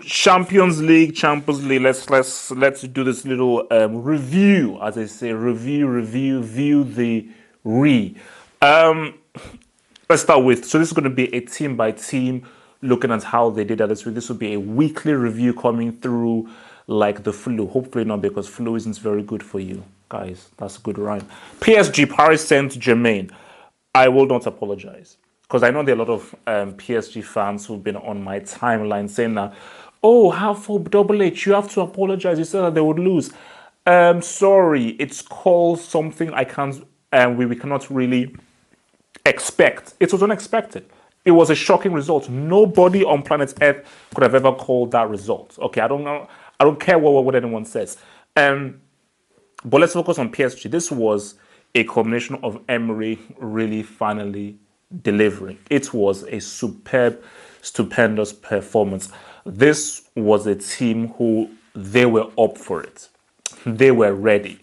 Champions League. Let's do this little review, as I say, review the re. Um, let's start with. So this is going to be a team by team, looking at how they did that this week. This will be a weekly review coming through, like the flu. Hopefully not, because flu isn't very good for you guys. That's a good rhyme. PSG, Paris Saint Germain. I will not apologize, because I know there are a lot of PSG fans who've been on my timeline saying that, oh, how for Double H, you have to apologize. You said that they would lose. Sorry, it's called something I can't, we cannot really expect. It was unexpected. It was a shocking result. Nobody on planet Earth could have ever called that result. Okay, I don't know. I don't care what anyone says. But let's focus on PSG. This was a combination of Emery really finally delivering. It was a superb, stupendous performance. This was a team who they were up for it. They were ready.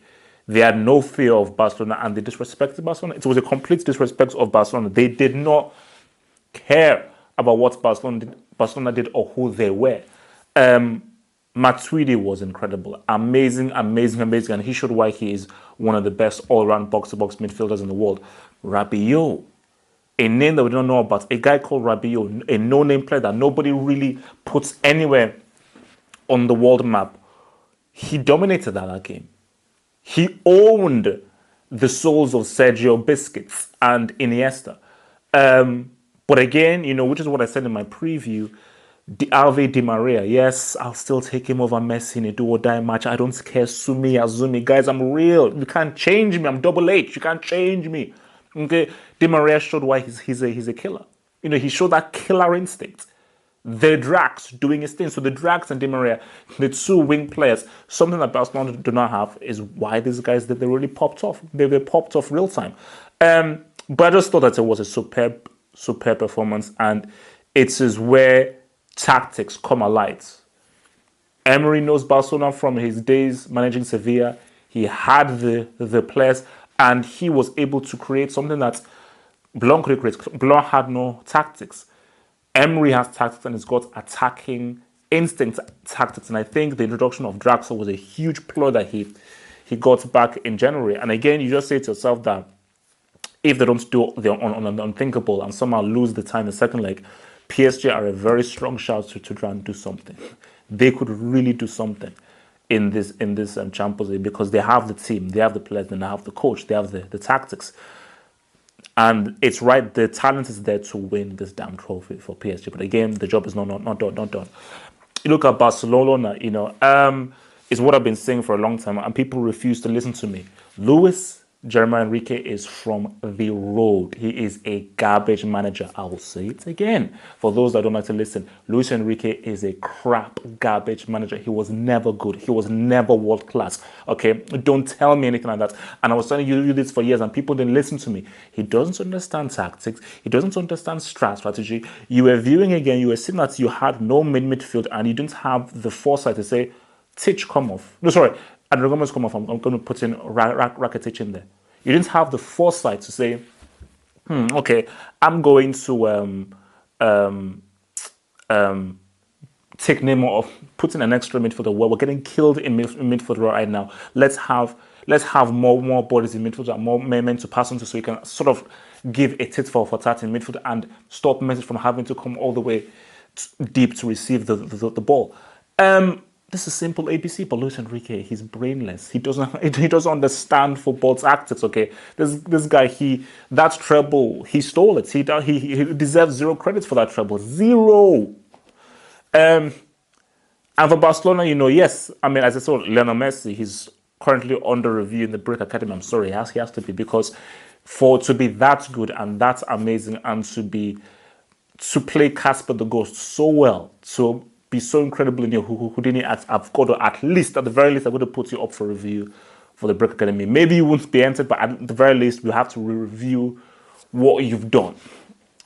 They had no fear of Barcelona, and they disrespected Barcelona. It was a complete disrespect of Barcelona. They did not care about what Barcelona did or who they were. Matuidi was incredible. Amazing, and he showed why he is one of the best all-round box-to-box midfielders in the world. Rabiot, a name that we don't know about, a guy called Rabiot, a no-name player that nobody really puts anywhere on the world map. He dominated that game. He owned the souls of Sergio Busquets and Iniesta. But again, which is what I said in my preview, Alve Di Maria, yes, I'll still take him over Messi in a do or die match. I don't care, Sumi Azumi. Guys, I'm real. You can't change me. I'm Double H. You can't change me. Okay, Di Maria showed why he's a killer. He showed that killer instinct. The Drax doing his thing. So the Drax and Di Maria, the two wing players, something that Barcelona do not have is why these guys, they really popped off. They popped off real time. But I just thought that it was a superb performance, and it is where tactics come alive. Emery knows Barcelona from his days managing Sevilla. He had the players, and he was able to create something that Blanc could create. Blanc had no tactics. Emery has tactics, and he's got attacking instinct tactics. And I think the introduction of Draxler was a huge ploy that he got back in January. And again, you just say to yourself that if they don't do the unthinkable and somehow lose the time in the second leg, PSG are a very strong shout to try and do something. They could really do something in this Champions League, because they have the team, they have the players, and they have the coach, they have the tactics. And it's right, the talent is there to win this damn trophy for PSG. But again, the job is not done. You look at Barcelona, is what I've been saying for a long time, and people refuse to listen to me. Luis Jeremiah Enrique is from the road. He is a garbage manager. I will say it again. For those that don't like to listen, Luis Enrique is a crap garbage manager. He was never good. He was never world class. Okay? Don't tell me anything like that. And I was telling you this for years, and people didn't listen to me. He doesn't understand tactics. He doesn't understand strategy. You were viewing again, you were seeing that you had no midfield, and you didn't have the foresight to say, Titch, come off. No, sorry. And Gomez come off. I'm going to put in Rakitic in there. You didn't have the foresight to say, okay, I'm going to take Neymar off, put in an extra midfielder. Well, we're getting killed in midfield right now. Let's have more bodies in midfield and more men to pass on to, so you can sort of give a tit for tat in midfield and stop Messi from having to come all the way deep to receive the ball. This is simple ABC, but Luis Enrique, he's brainless. He doesn't understand football tactics. Okay, this guy, that treble, he stole it. He deserves zero credit for that treble. Zero. And for Barcelona, yes, I mean, as I said, Lionel Messi, he's currently under review in the Brick Academy. I'm sorry, he has to be, because to be that good and that amazing, and to play Casper the Ghost so well, to be so incredible in your Houdini acts, I've got to, at the very least, I'm going to put you up for review for the Brick Academy. Maybe you won't be entered, but at the very least, we have to review what you've done.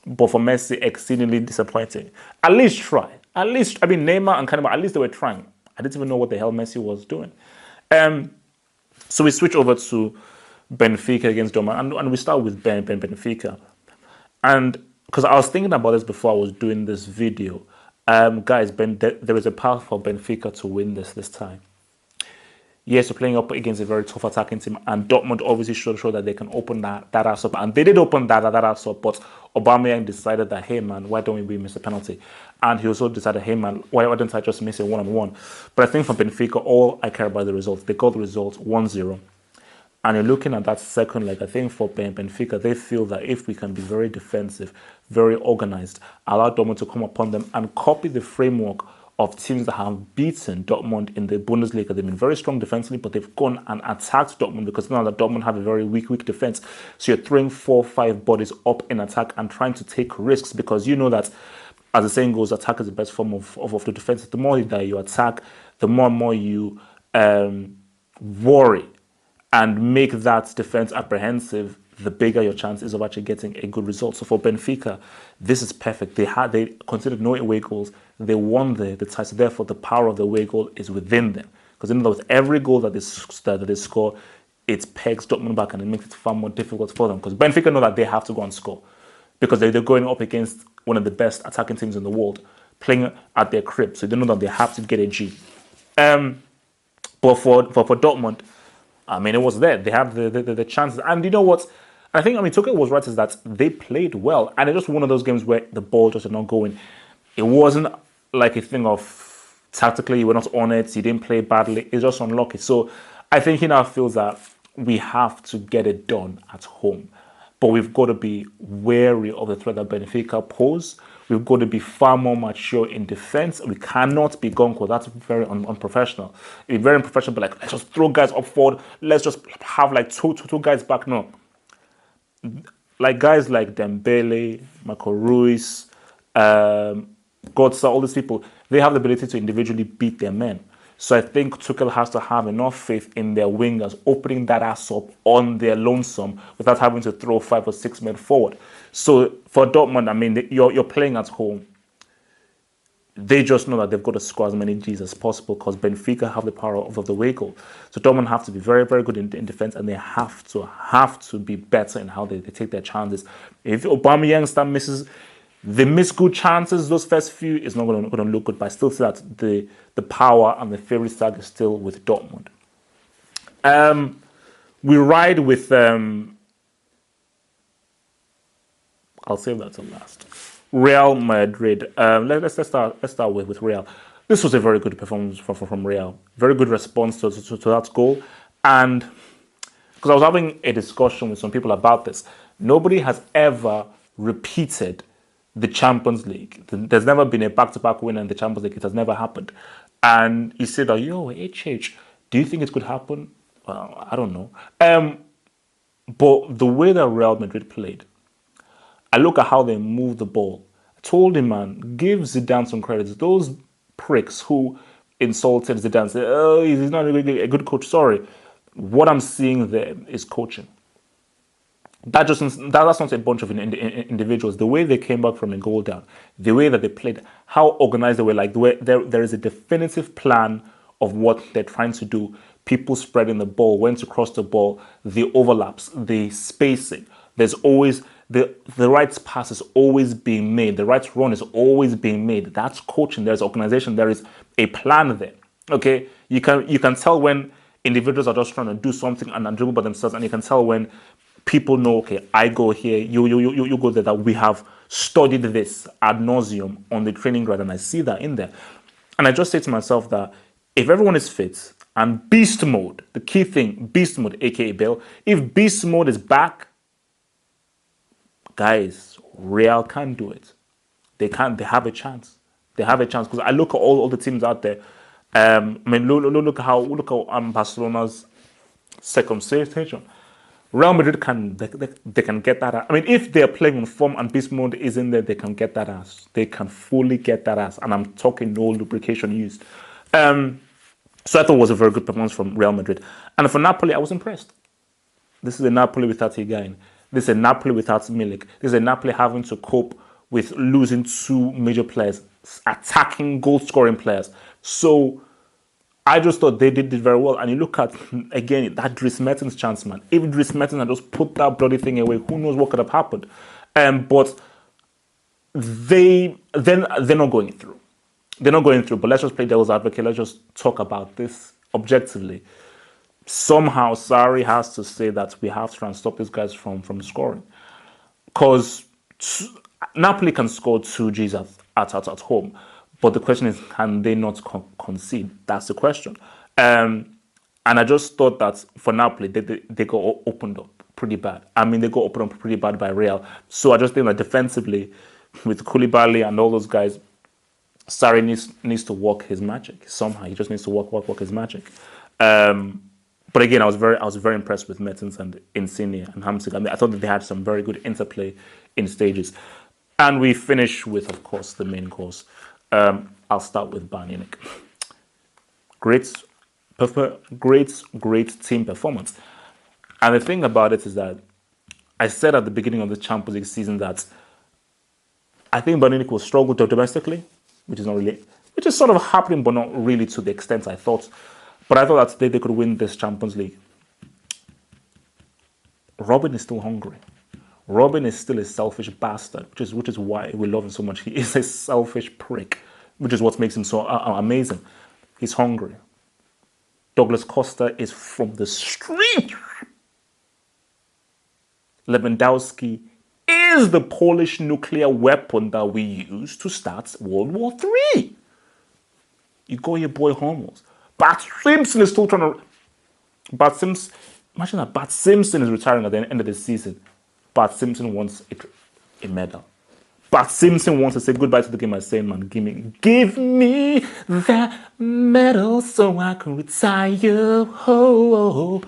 But for Messi, exceedingly disappointing. At least try. At least, I mean, Neymar and Kanema, at least they were trying. I didn't even know what the hell Messi was doing. So we switch over to Benfica against Dortmund, and we start with Benfica. And because I was thinking about this before I was doing this video, Guys, there is a path for Benfica to win this time. Yes, you're playing up against a very tough attacking team, and Dortmund obviously show that they can open that ass up, and they did open that ass up. But Aubameyang decided that, hey man, why don't we miss a penalty? And he also decided, hey man, why don't I just miss a one-on-one? But I think for Benfica, all I care about the results. They got the results 1-0. And you're looking at that second leg, I think for Benfica, they feel that if we can be very defensive, very organized, allow Dortmund to come upon them and copy the framework of teams that have beaten Dortmund in the Bundesliga. They've been very strong defensively, but they've gone and attacked Dortmund because now that Dortmund have a very weak defense. So you're throwing 4-5 bodies up in attack and trying to take risks because you know that, as the saying goes, attack is the best form of the defense. The more that you attack, the more and more you worry and make that defense apprehensive, the bigger your chances of actually getting a good result. So for Benfica, this is perfect. They considered no away goals. They won the tie. So therefore, the power of the away goal is within them. Because in other words, every goal that they score, it pegs Dortmund back and it makes it far more difficult for them. Because Benfica know that they have to go and score. Because they're going up against one of the best attacking teams in the world, playing at their crib. So they know that they have to get a G. But for Dortmund, I mean, it was there. They have the chances. And you know what? I think, Tuchel was right, is that they played well. And it's just one of those games where the ball just not going. It wasn't like a thing of tactically you were not on it, you didn't play badly. It's just unlucky. So I think he now feels that we have to get it done at home. But we've got to be wary of the threat that Benfica pose. We've got to be far more mature in defense. We cannot be gonko. That's very unprofessional. It's very unprofessional, but like, let's just throw guys up forward. Let's just have like two guys back. No. Like guys like Dembele, Marco Ruiz, Götze, all these people, they have the ability to individually beat their men. So I think Tuchel has to have enough faith in their wingers opening that ass up on their lonesome without having to throw 5 or 6 men forward. So for Dortmund, you're playing at home. They just know that they've got to score as many Gs as possible because Benfica have the power of the away goal. So Dortmund have to be very, very good in defense, and they have to be better in how they take their chances. If Aubameyang misses, they miss good chances. Those first few is not going to look good, but I still see that the power and the fairy tag is still with Dortmund. We ride with I'll save that till last. Real Madrid. Let's start with Real. This was a very good performance from Real. Very good response to that goal. And because I was having a discussion with some people about this, nobody has ever repeated the Champions League. There's never been a back-to-back winner in the Champions League. It has never happened. And he said, HH, do you think it could happen? Well, I don't know. But the way that Real Madrid played, I look at how they move the ball. I told him, man, give Zidane some credit. Those pricks who insulted Zidane said, oh, he's not really a good coach. Sorry. What I'm seeing there is coaching. That's not a bunch of individuals. The way they came back from a goal down, the way that they played, how organized they were, like the way there is a definitive plan of what they're trying to do. People spreading the ball, when to cross the ball, the overlaps, the spacing. There's always the right pass is always being made. The right run is always being made. That's coaching. There's organization. There is a plan there. Okay, you can tell when individuals are just trying to do something and dribble by themselves, and you can tell when people know, okay, I go here, you go there, that we have studied this ad nauseum on the training ground, and I see that in there. And I just say to myself that if everyone is fit and beast mode, the key thing, beast mode, aka Bale, if beast mode is back, guys, Real can do it. They have a chance. They have a chance because I look at all the teams out there. Look at Barcelona's second station. Real Madrid can get that ass. If they're playing on form and beast mode is in there, they can get that ass. They can fully get that ass. And I'm talking no lubrication used. So I thought it was a very good performance from Real Madrid. And for Napoli, I was impressed. This is a Napoli without Higuain. This is a Napoli without Milik. This is a Napoli having to cope with losing 2 major players, attacking, goal-scoring players. So I just thought they did very well. And you look at, again, that Dries Mertens chance, man. If Dries Mertens had just put that bloody thing away, who knows what could have happened. But they're not going through. they're not going through, but let's just play devil's advocate. Let's just talk about this objectively. Somehow, Sarri has to say that we have to try and stop these guys from scoring. Because Napoli can score 2 Gs at home. But the question is, can they not concede? That's the question. And I just thought that for Napoli, they got opened up pretty bad. I mean, they got opened up pretty bad by Real. So I just think that defensively, with Koulibaly and all those guys, Sarri needs to work his magic somehow. He just needs to work his magic. But again, I was very impressed with Mertens and Insigne and Hamsik. I mean, I thought that they had some very good interplay in stages. And we finish with, of course, the main course. I'll start with Bayern Munich. Great team performance. And the thing about it is that I said at the beginning of the Champions League season that I think Bayern Munich will struggle domestically, which is sort of happening, but not really to the extent I thought. But I thought that they could win this Champions League. Robin is still hungry. Robin is still a selfish bastard, which is why we love him so much. He is a selfish prick, which is what makes him so amazing. He's hungry. Douglas Costa is from the street. Lewandowski is the Polish nuclear weapon that we use to start World War III. You got your boy Hummels. Bart Simpson is still trying to... Imagine that Bart Simpson is retiring at the end of the season. Bart Simpson wants a medal. Bart Simpson wants to say goodbye to the game by saying, man, give me that medal so I can retire. Oh.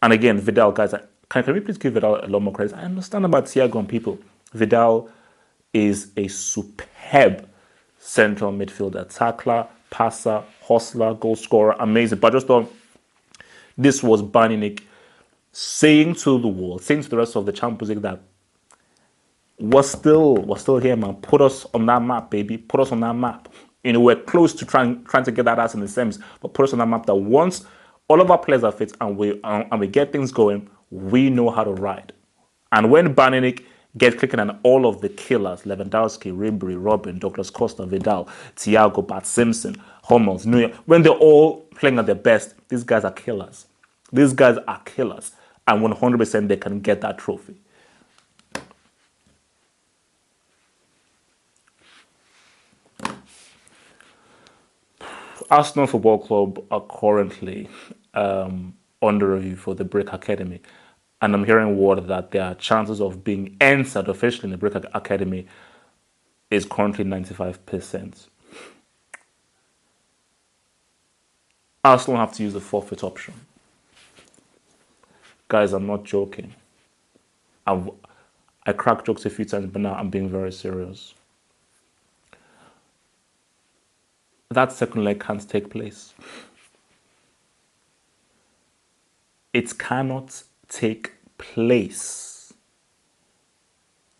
And again, Vidal, guys, can we please give Vidal a lot more credit? I understand about Thiago and people. Vidal is a superb central midfielder, tackler, passer, hustler, goal scorer, amazing. But I just thought this was Bayern Munich saying to the world, saying to the rest of the Champions League that we're still here, man. Put us on that map, baby. Put us on that map. You know, we're close to trying to get that ass in the semis, but put us on that map that once all of our players are fit and we get things going, we know how to ride. And when Bayern Munich get clicking on all of the killers, Lewandowski, Ribery, Robin, Douglas Costa, Vidal, Thiago, Bart Simpson, Hummels, Neuer, when they're all playing at their best, these guys are killers. These guys are killers. And 100% they can get that trophy. Arsenal Football Club are currently under review for the Brick Academy. And I'm hearing word that their chances of being entered officially in the Brick Academy is currently 95%. Arsenal have to use the forfeit option. Guys, I'm not joking. I crack jokes a few times, but now I'm being very serious. That second leg can't take place. It cannot take place.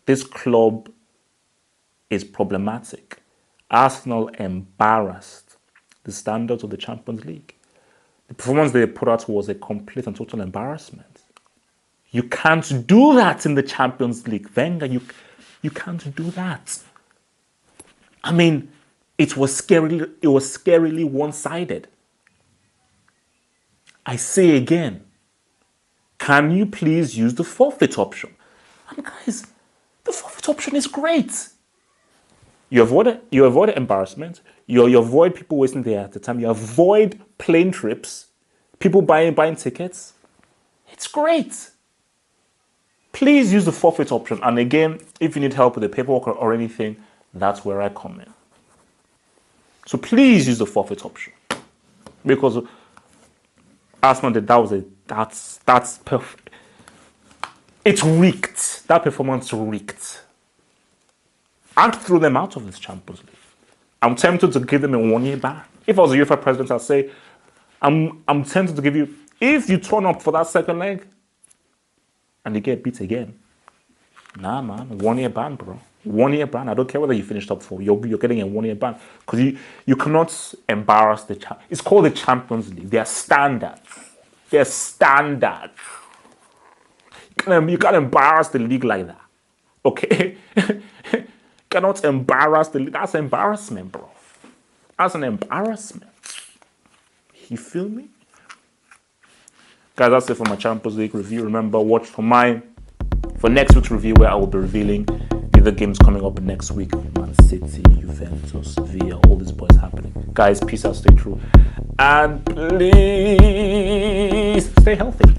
This club is problematic. Arsenal embarrassed the standards of the Champions League. The performance they put out was a complete and total embarrassment. You can't do that in the Champions League. Wenger, you can't do that. I mean, it was scarily one-sided. I say again, can you please use the forfeit option? And guys, the forfeit option is great. You avoid embarrassment. You avoid people wasting their time. You avoid plane trips. People buying tickets. It's great. Please use the forfeit option. And again, if you need help with the paperwork or anything, that's where I come in. So please use the forfeit option. Because Arsenal did that's perfect. It's rigged. That performance rigged. I'd throw them out of this Champions League. I'm tempted to give them a 1-year ban. If I was a UEFA president, I'd say, I'm tempted to give you, if you turn up for that second leg and you get beat again, nah, man, 1-year ban, bro. 1-year ban. I don't care whether you finish top 4. You're getting a 1-year ban because you cannot embarrass the champ. It's called the Champions League. They're standards. They're standards. You can't embarrass the league like that. Okay? Cannot embarrass the league. That's embarrassment, bro. That's an embarrassment. You feel me? Guys, that's it for my Champions League review. Remember, watch for next week's review where I will be revealing the games coming up next week. Man City, Juventus, Villa, all these boys happening. Guys, peace out, stay true. And please stay healthy.